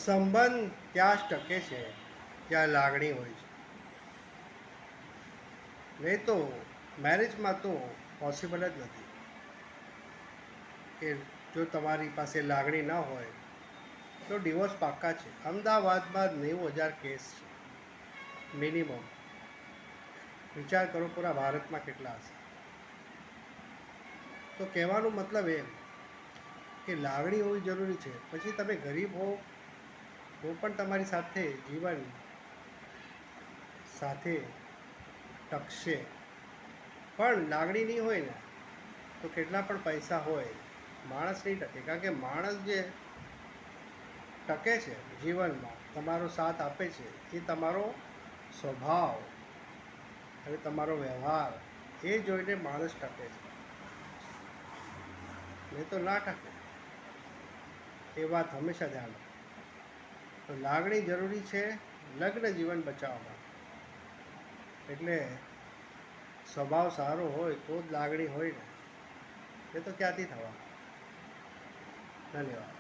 સંબંધ ત્યાં જ ટકે છે જ્યાં લાગણી હોય છે. નહીં તો મેરેજમાં તો પોસિબલ જ નથી કે જો તમારી પાસે લાગણી ન હોય તો ડિવોર્સ પાક્કા છે. અમદાવાદમાં 90,000 કેસ છે મિનિમમ. વિચાર કરો પૂરા ભારતમાં કેટલા હશે. તો કહેવાનો મતલબ એમ કે લાગણી હોવી જરૂરી છે. પછી તમે ગરીબ હો તો પણ તમારી સાથે જીવન સાથે ટકશે. પણ લાગણી નહીં હોય ને તો કેટલા પણ પૈસા હોય માણસ નહીં ટકે. કારણ કે માણસ જે ટકે છે જીવનમાં, તમારો સાથ આપે છે, એ તમારો સ્વભાવ અને તમારો વ્યવહાર એ જોઈને માણસ ટકે છે, નહીં તો ના ટકે. એ વાત હંમેશા ધ્યાન રાખો. તો લાગણી જરૂરી છે લગ્ન જીવન બચાવવા માટે. એટલે સ્વભાવ સારો હોય તો જ લાગણી હોય ને, એ તો ક્યાંથી થવા. ધન્યવાદ.